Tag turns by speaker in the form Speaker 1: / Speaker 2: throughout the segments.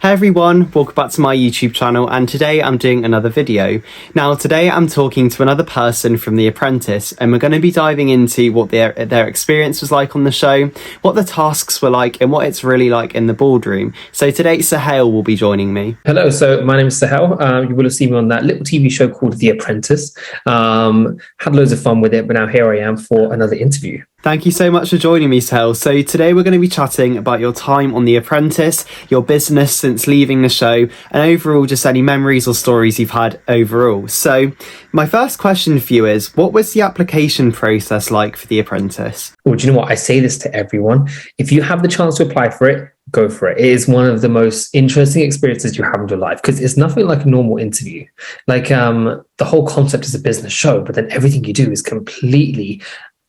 Speaker 1: Hey everyone, welcome back to my YouTube channel, and today I'm doing another video. Now today I'm talking to another person from The Apprentice, and we're going to be diving into what their experience was like on the show, what the tasks were like, and what it's really like in the boardroom. So today Sohail will be joining me.
Speaker 2: Hello, so my name is Sohail. You will have seen me on that little TV show called The Apprentice. Had loads of fun with it, but now here I am for another interview.
Speaker 1: Thank you so much for joining me, Sohail. So today we're going to be chatting about your time on The Apprentice, your business since leaving the show, and overall just any memories or stories you've had overall. So my first question for you is, what was the application process like for The Apprentice?
Speaker 2: Well, do you know what? I say this to everyone. If you have the chance to apply for it, go for it. It is one of the most interesting experiences you have in your life because it's nothing like a normal interview. Like the whole concept is a business show, but then everything you do is completely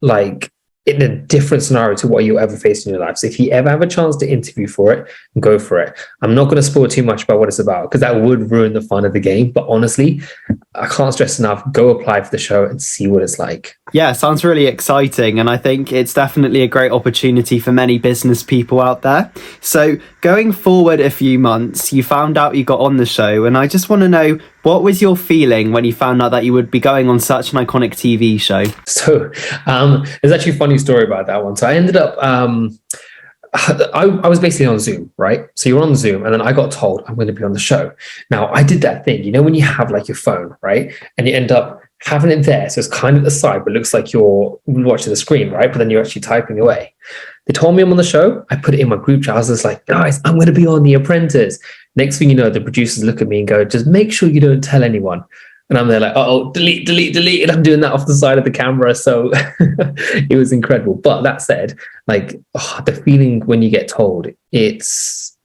Speaker 2: like in a different scenario to what you ever face in your life. So if you ever have a chance to interview for it, go for it. I'm not going to spoil too much about what it's about because that would ruin the fun of the game. But honestly, I can't stress enough, go apply for the show and see what it's like.
Speaker 1: Yeah, sounds really exciting. And I think it's definitely a great opportunity for many business people out there. So going forward a few months, you found out you got on the show. And I just want to know, what was your feeling when you found out that you would be going on such an iconic TV show?
Speaker 2: So there's actually a funny story about that one. So I ended up, I was basically on Zoom, right? So you're on Zoom and then I got told I'm going to be on the show. Now I did that thing, you know, when you have like your phone, right? And you end up having it there. So it's kind of the side, but it looks like you're watching the screen, right? But then you're actually typing away. They told me I'm on the show. I put it in my group chat. I was just like, guys, I'm going to be on The Apprentice. Next thing you know, the producers look at me and go, just make sure you don't tell anyone. And I'm there like, oh, delete. And I'm doing that off the side of the camera. So it was incredible. But that said, like the feeling when you get told, it's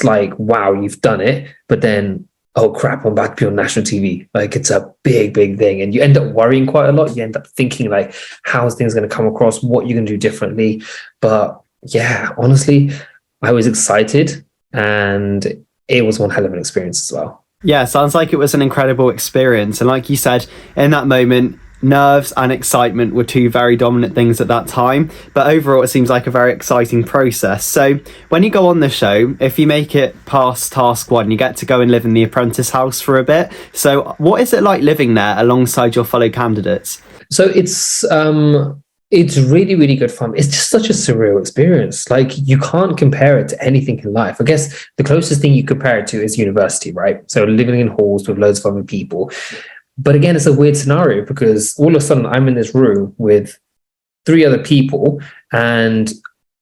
Speaker 2: like, wow, you've done it. But then, oh crap, I'm back to be on national TV. Like it's a big thing. And you end up worrying quite a lot. You end up thinking like, how's things going to come across? What you're going to do differently? But yeah, honestly, I was excited and it was one hell of an experience as well.
Speaker 1: Yeah, sounds like it was an incredible experience. And like you said, in that moment, nerves and excitement were two very dominant things at that time. But overall, it seems like a very exciting process. So when you go on the show, if you make it past task one, you get to go and live in the Apprentice house for a bit. So what is it like living there alongside your fellow candidates?
Speaker 2: So it's really good fun. It's just such a surreal experience. Like you can't compare it to anything in life. I guess the closest thing you compare it to is university, right? So living in halls with loads of other people. But again, it's a weird scenario because all of a sudden I'm in this room with 3 other people and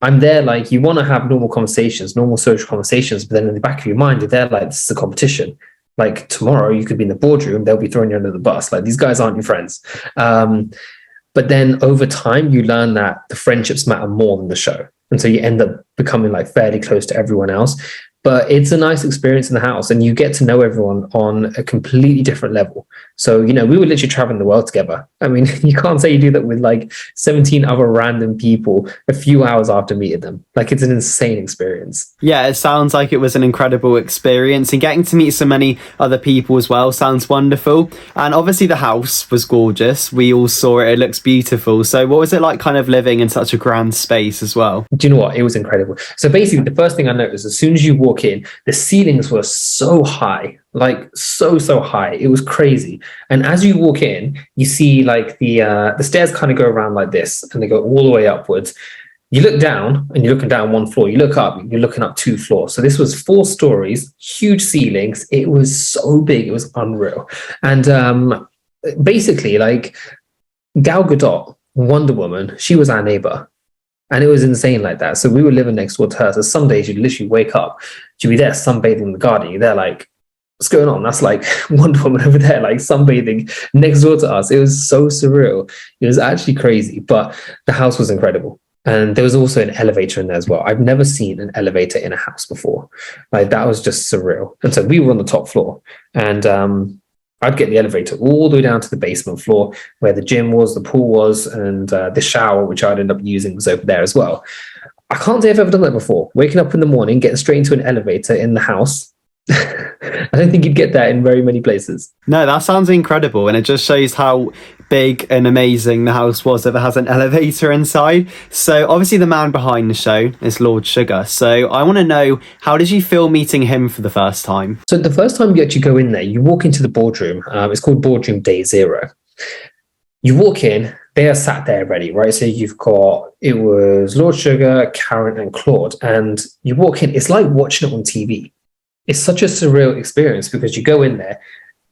Speaker 2: I'm there like you want to have normal conversations, normal social conversations, but then in the back of your mind, you're there like this is a competition. Like tomorrow you could be in the boardroom, they'll be throwing you under the bus. Like these guys aren't your friends. But then over time, you learn that the friendships matter more than the show. And so you end up becoming like fairly close to everyone else. But it's a nice experience in the house and you get to know everyone on a completely different level. So, you know, we were literally traveling the world together. I mean, you can't say you do that with like 17 other random people a few hours after meeting them. Like it's an insane experience.
Speaker 1: Yeah, it sounds like it was an incredible experience, and getting to meet so many other people as well sounds wonderful. And obviously the house was gorgeous. We all saw it. It looks beautiful. So what was it like kind of living in such a grand space as well?
Speaker 2: Do you know what? It was incredible. So basically the first thing I noticed as soon as you walk in, the ceilings were so high, like so high. It was crazy. And as you walk in, you see like the stairs kind of go around like this and they go all the way upwards. You look down and you're looking down 1 floor. You look up, you're looking up 2 floors. So this was 4 stories, huge ceilings. It was so big. It was unreal. And basically like Gal Gadot, Wonder Woman, she was our neighbor. And it was insane like that. So we were living next door to her. So some days you'd literally wake up, you'd be there sunbathing in the garden. You're there like, what's going on? That's like Wonder Woman over there, like sunbathing next door to us. It was so surreal. It was actually crazy, but the house was incredible. And there was also an elevator in there as well. I've never seen an elevator in a house before. Like that was just surreal. And so we were on the top floor and I'd get the elevator all the way down to the basement floor where the gym was, the pool was, and the shower, which I'd end up using, was over there as well. I can't say I've ever done that before. Waking up in the morning, getting straight into an elevator in the house. I don't think you'd get that in very many places.
Speaker 1: No, that sounds incredible. And it just shows how big and amazing the house was if it has an elevator inside. So obviously the man behind the show is Lord Sugar. So I want to know, how did you feel meeting him for the first time?
Speaker 2: So the first time you actually go in there, you walk into the boardroom. It's called Boardroom Day Zero. You walk in, they are sat there ready, right? So you've got, it was Lord Sugar, Karen, and Claude. And you walk in, it's like watching it on TV. It's such a surreal experience because you go in there,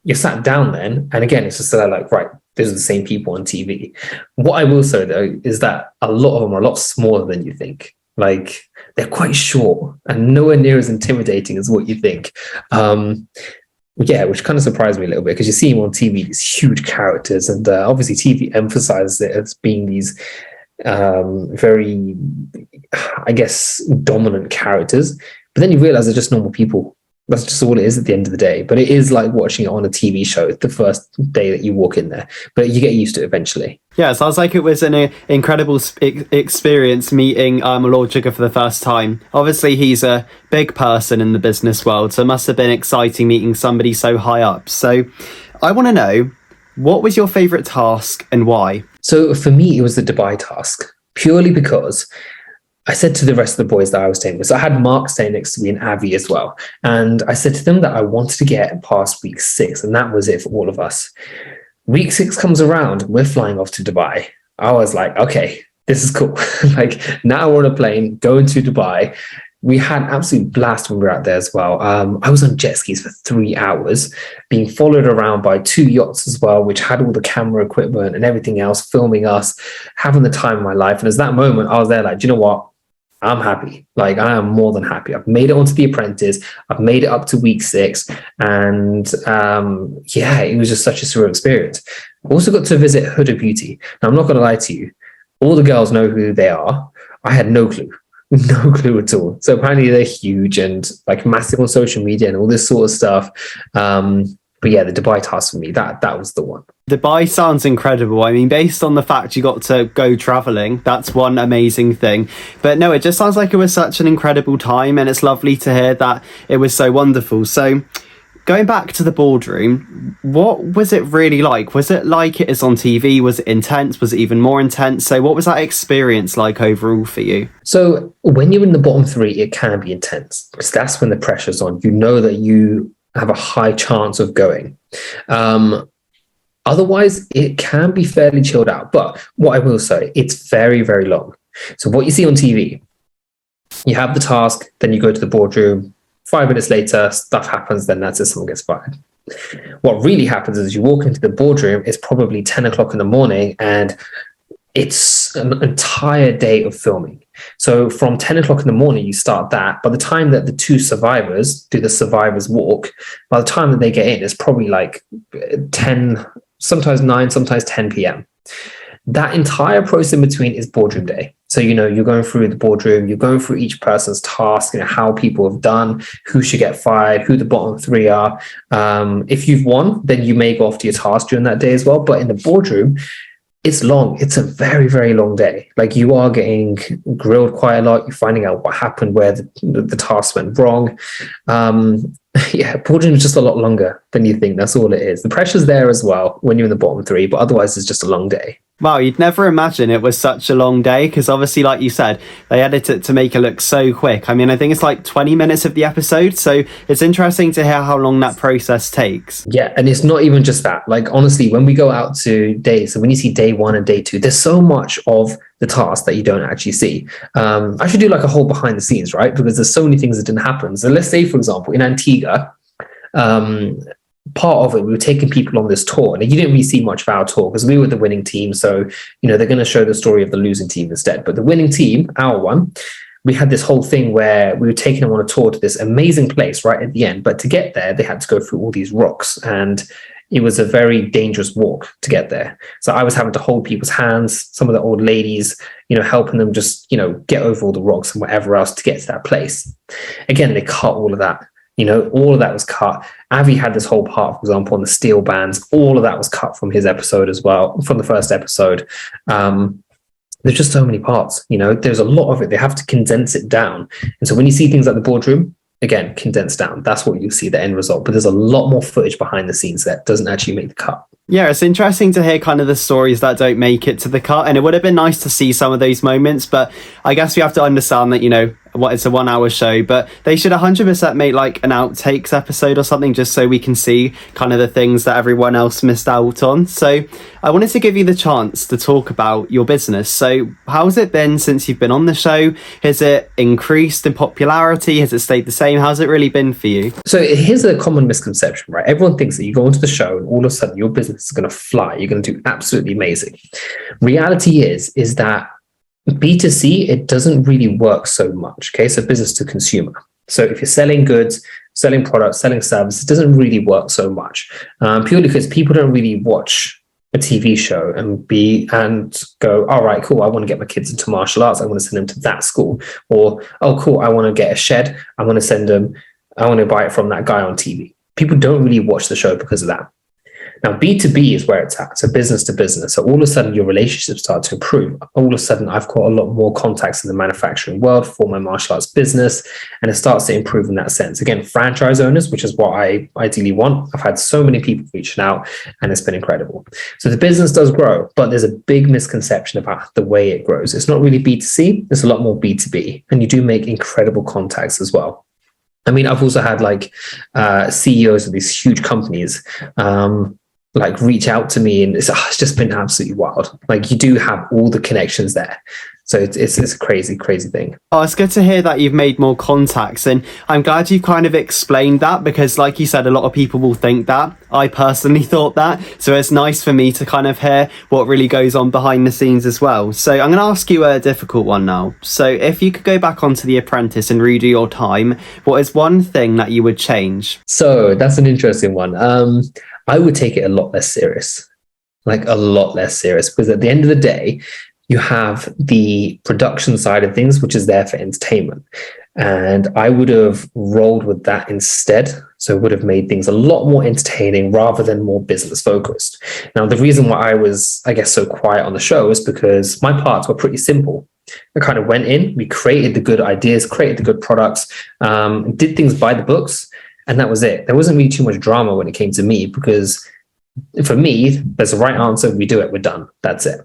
Speaker 2: you're sat down then, and again, it's just like, right, these are the same people on TV. What I will say, though, is that a lot of them are a lot smaller than you think. Like, they're quite short and nowhere near as intimidating as what you think. Yeah, which kind of surprised me a little bit because you see them on TV, these huge characters, and obviously TV emphasizes it as being these very, I guess, dominant characters. But then you realize they're just normal people. That's just all it is at the end of the day. But it is like watching it on a TV show the first day that you walk in there. But you get used to it eventually.
Speaker 1: Yeah, it sounds like it was an incredible experience meeting Lord Sugar for the first time. Obviously, he's a big person in the business world, so it must have been exciting meeting somebody so high up. So I want to know, what was your favourite task and why?
Speaker 2: So for me, it was the Dubai task, purely because I said to the rest of the boys that I was staying with, so I had Mark staying next to me and Avi as well. And I said to them that I wanted to get past week 6, and that was it for all of us. Week 6 comes around, we're flying off to Dubai. I was like, okay, this is cool. Like, now we're on a plane going to Dubai. We had an absolute blast when we were out there as well. I was on jet skis for 3 hours, being followed around by 2 yachts as well, which had all the camera equipment and everything else, filming us, having the time of my life. And at that moment, I was there like, do you know what? I'm happy. Like, I am more than happy. I've made it onto The Apprentice. I've made it up to week 6. And yeah, it was just such a surreal experience. Also got to visit Huda Beauty. Now, I'm not going to lie to you. All the girls know who they are. I had no clue. No clue at all. So apparently they're huge and like massive on social media and all this sort of stuff. But yeah, the Dubai task for me, that was the one.
Speaker 1: Dubai sounds incredible. I mean, based on the fact you got to go traveling, that's one amazing thing. But no, it just sounds like it was such an incredible time, and it's lovely to hear that it was so wonderful. So going back to the boardroom, what was it really like? Was it like it is on TV? Was it intense? Was it even more intense? So what was that experience like overall for you?
Speaker 2: So when you're in the bottom 3, it can be intense because that's when the pressure's on. You know that you have a high chance of going. Otherwise, it can be fairly chilled out. But what I will say, it's very, very long. So what you see on TV, you have the task, then you go to the boardroom. 5 minutes later, stuff happens, then that's it, someone gets fired. What really happens is you walk into the boardroom, it's probably 10 o'clock in the morning, and it's an entire day of filming. So from 10 o'clock in the morning, you start that. By the time that the 2 survivors do the survivors walk, by the time that they get in, it's probably like 10, sometimes 9, sometimes 10 p.m. That entire process in between is boardroom day. So, you know, you're going through the boardroom, you're going through each person's task, you know, how people have done, who should get fired, who the bottom 3 are. If you've won, then you may go off to your task during that day as well. But in the boardroom, it's long. It's a very, very long day. Like, you are getting grilled quite a lot. You're finding out what happened, where the task went wrong. Yeah, boardroom is just a lot longer than you think. That's all it is. The pressure's there as well when you're in the bottom 3, but otherwise it's just a long day.
Speaker 1: Wow, you'd never imagine it was such a long day, because obviously, like you said, they edit it to make it look so quick. I mean, I think it's like 20 minutes of the episode, so it's interesting to hear how long that process takes.
Speaker 2: Yeah, and it's not even just that. Like, honestly, when we go out to days, so when you see day 1 and day 2, there's so much of the task that you don't actually see. I should do like a whole behind the scenes, right? Because there's so many things that didn't happen. So let's say, for example, in Antigua, part of it, we were taking people on this tour, and you didn't really see much of our tour because we were the winning team. So, you know, they're going to show the story of the losing team instead. But the winning team, our one, we had this whole thing where we were taking them on a tour to this amazing place right at the end. But to get there, they had to go through all these rocks, and it was a very dangerous walk to get there. So I was having to hold people's hands, some of the old ladies, you know, helping them just, you know, get over all the rocks and whatever else to get to that place. Again, they cut all of that. You know, all of that was cut. Avi had this whole part, for example, on the steel bands. All of that was cut from his episode as well, from the first episode. There's just so many parts, you know, there's a lot of it. They have to condense it down. And so when you see things like the boardroom, again, condensed down. That's what you see, the end result. But there's a lot more footage behind the scenes that doesn't actually make the cut.
Speaker 1: Yeah, it's interesting to hear kind of the stories that don't make it to the cut, and it would have been nice to see some of those moments, but I guess we have to understand that, you know, what, it's a 1 hour show, but they should 100% make like an outtakes episode or something, just so we can see kind of the things that everyone else missed out on. So I wanted to give you the chance to talk about your business. So how's it been since you've been on the show? Has it increased in popularity? Has it stayed the same? How's it really been for you?
Speaker 2: So here's a common misconception, right? Everyone thinks that you go onto the show and all of a sudden your business is going to fly. You're going to do absolutely amazing. Reality is that B2C, it doesn't really work so much. Okay, so business to consumer. So if you're selling goods, selling products, selling services, it doesn't really work so much, purely because people don't really watch a TV show and go, all right, cool, I want to get my kids into martial arts. I want to send them to that school. Or, oh, cool, I want to get a shed. I want to buy it from that guy on TV. People don't really watch the show because of that. Now, B2B is where it's at. So business to business. So all of a sudden your relationships start to improve. All of a sudden I've got a lot more contacts in the manufacturing world for my martial arts business, and it starts to improve in that sense. Again, franchise owners, which is what I ideally want. I've had so many people reaching out and it's been incredible. So the business does grow, but there's a big misconception about the way it grows. It's not really B2C. It's a lot more B2B, and you do make incredible contacts as well. I mean, I've also had like CEOs of these huge companies like reach out to me, and it's just been absolutely wild. Like, you do have all the connections there. So it's a crazy, crazy thing.
Speaker 1: Oh, it's good to hear that you've made more contacts, and I'm glad you kind of explained that, because like you said, a lot of people will think that. I personally thought that. So it's nice for me to kind of hear what really goes on behind the scenes as well. So I'm going to ask you a difficult one now. So if you could go back onto The Apprentice and redo your time, what is one thing that you would change?
Speaker 2: So that's an interesting one. I would take it a lot less serious, like a lot less serious, because at the end of the day, you have the production side of things, which is there for entertainment. And I would have rolled with that instead. So it would have made things a lot more entertaining rather than more business focused. Now, the reason why I was, I guess, so quiet on the show is because my parts were pretty simple. I kind of went in, we created the good ideas, created the good products, did things by the books. And that was it. There wasn't really too much drama when it came to me, because for me, there's a right answer. We do it. We're done. That's it.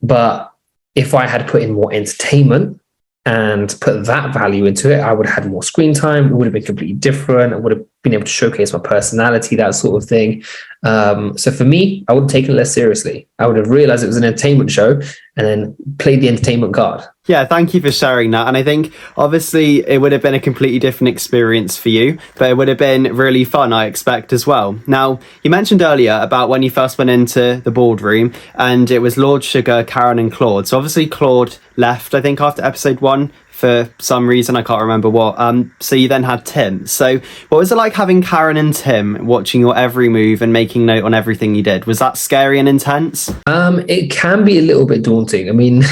Speaker 2: But if I had put in more entertainment and put that value into it, I would have had more screen time. It would have been completely different. I would have been able to showcase my personality, that sort of thing. So for me, I would have taken it less seriously. I would have realized it was an entertainment show and then played the entertainment card.
Speaker 1: Yeah, thank you for sharing that. And I think obviously it would have been a completely different experience for you, but it would have been really fun, I expect, as well. Now, you mentioned earlier about when you first went into the boardroom and it was Lord Sugar, Karen and Claude. So obviously Claude left, I think, after episode 1 for some reason, I can't remember what. So you then had Tim. So what was it like having Karen and Tim watching your every move and making note on everything you did? Was that scary and intense?
Speaker 2: It can be a little bit daunting. I mean,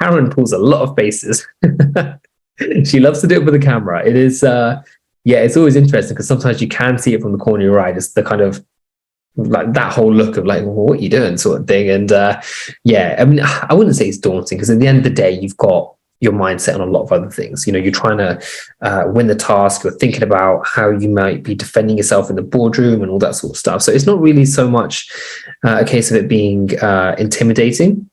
Speaker 2: Karen pulls a lot of faces. She loves to do it with the camera. It is, it's always interesting because sometimes you can see it from the corner of your eye. It's the kind of like that whole look of like, well, what are you doing, sort of thing. And I mean, I wouldn't say it's daunting, because at the end of the day, you've got your mindset on a lot of other things. You know, you're trying to win the task. You're thinking about how you might be defending yourself in the boardroom and all that sort of stuff. So it's not really so much a case of it being intimidating.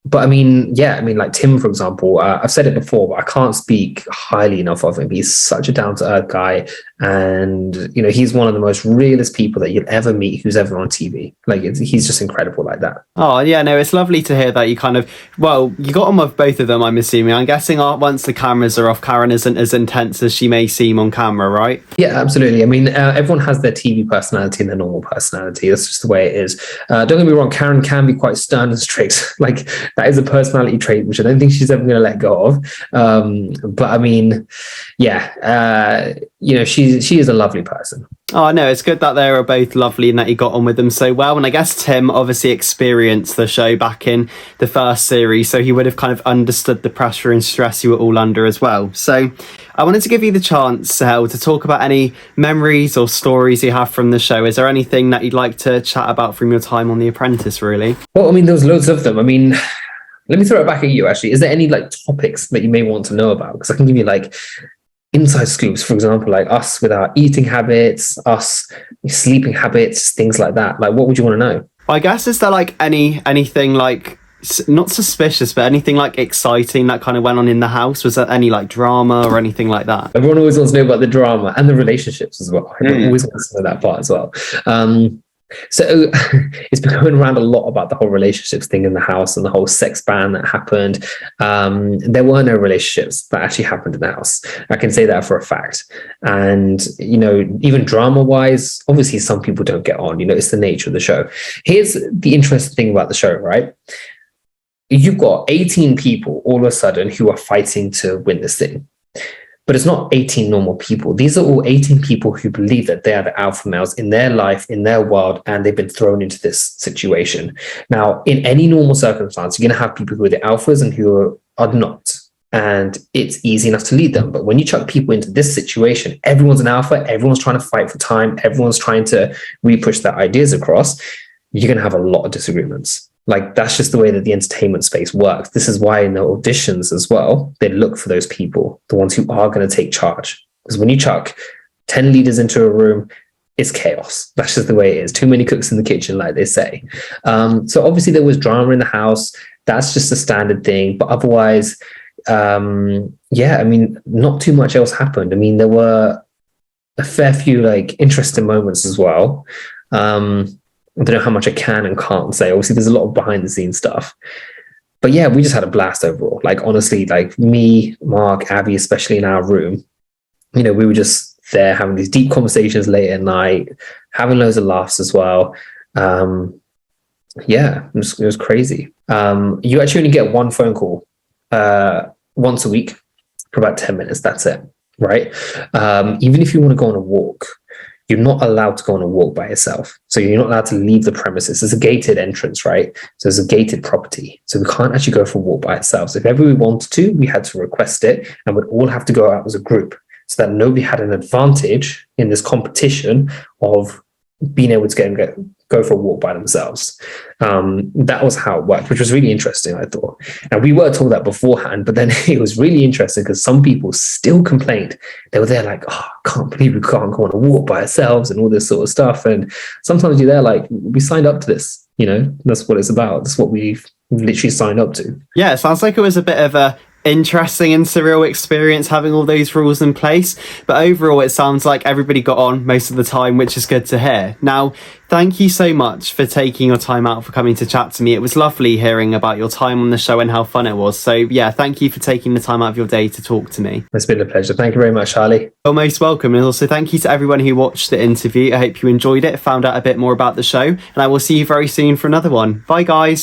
Speaker 2: But I mean, like Tim, for example, I've said it before, but I can't speak highly enough of him. He's such a down-to-earth guy. And, you know, he's one of the most realist people that you'll ever meet who's ever on TV. Like, he's just incredible like that.
Speaker 1: Oh, yeah, no, it's lovely to hear that you kind of, well, you got on with both of them, I'm assuming. I'm guessing once the cameras are off, Karen isn't as intense as she may seem on camera, right?
Speaker 2: Yeah, absolutely. I mean, everyone has their TV personality and their normal personality. That's just the way it is. Don't get me wrong, Karen can be quite stern and strict. Like, that is a personality trait, which I don't think she's ever going to let go of. But I mean, you know, she is a lovely person.
Speaker 1: Oh, no, it's good that they were both lovely and that you got on with them so well. And I guess Tim obviously experienced the show back in the first series, so he would have kind of understood the pressure and stress you were all under as well. So I wanted to give you the chance, Sohail, to talk about any memories or stories you have from the show. Is there anything that you'd like to chat about from your time on The Apprentice, really?
Speaker 2: Well, I mean, there was loads of them. I mean, let me throw it back at you, actually. Is there any like topics that you may want to know about? Because I can give you like inside scoops, for example, like us with our eating habits, us sleeping habits, things like that. Like, what would you want to know?
Speaker 1: I guess, is there like anything like not suspicious, but anything like exciting that kind of went on in the house? Was there any like drama or anything like that?
Speaker 2: Everyone always wants to know about the drama and the relationships as well. Everyone always wants to know that part as well. So it's been going around a lot about the whole relationships thing in the house and the whole sex ban that happened. There were no relationships that actually happened in the house. I can say that for a fact. And, you know, even drama wise, obviously some people don't get on, you know, it's the nature of the show. Here's the interesting thing about the show, right? You've got 18 people all of a sudden who are fighting to win this thing. But it's not 18 normal people. These are all 18 people who believe that they are the alpha males in their life, in their world, and they've been thrown into this situation. Now, in any normal circumstance, you're going to have people who are the alphas and who are not. And it's easy enough to lead them. But when you chuck people into this situation, everyone's an alpha, everyone's trying to fight for time, everyone's trying to really push their ideas across, you're going to have a lot of disagreements. Like, that's just the way that the entertainment space works. This is why in the auditions as well, they look for those people, the ones who are going to take charge. Because when you chuck 10 leaders into a room, it's chaos. That's just the way it is. Too many cooks in the kitchen, like they say. So obviously there was drama in the house. That's just a standard thing. But otherwise, yeah, I mean, not too much else happened. I mean, there were a fair few like interesting moments as well. I don't know how much I can and can't say. Obviously, there's a lot of behind the scenes stuff. But yeah, we just had a blast overall. Like, honestly, like me, Mark, Abby, especially in our room, you know, we were just there having these deep conversations late at night, having loads of laughs as well. Yeah, it was crazy. You actually only get one phone call once a week for about 10 minutes. That's it, right? Even if you want to go on a walk, you're not allowed to go on a walk by yourself. So you're not allowed to leave the premises. There's a gated entrance, right? So it's a gated property. So we can't actually go for a walk by ourselves. If ever we wanted to, we had to request it and we'd all have to go out as a group so that nobody had an advantage in this competition of being able to go for a walk by themselves. That was how it worked, which was really interesting, I thought. And we were told that beforehand, but then it was really interesting because some people still complained. They were there like, oh, I can't believe we can't go on a walk by ourselves and all this sort of stuff. And sometimes you're there like, we signed up to this, you know, that's what it's about. That's what we've literally signed up to.
Speaker 1: Yeah, it sounds like it was a bit of a interesting and surreal experience having all those rules in place, but overall it sounds like everybody got on most of the time, which is good to hear. Now, thank you so much for taking your time out for coming to chat to me. It was lovely hearing about your time on the show and how fun it was. So yeah, thank you for taking the time out of your day to talk to me.
Speaker 2: It's been a pleasure. Thank you very much, Charlie.
Speaker 1: You're most welcome. And also thank you to everyone who watched the interview. I hope you enjoyed it, found out a bit more about the show, and I will see you very soon for another one. Bye guys.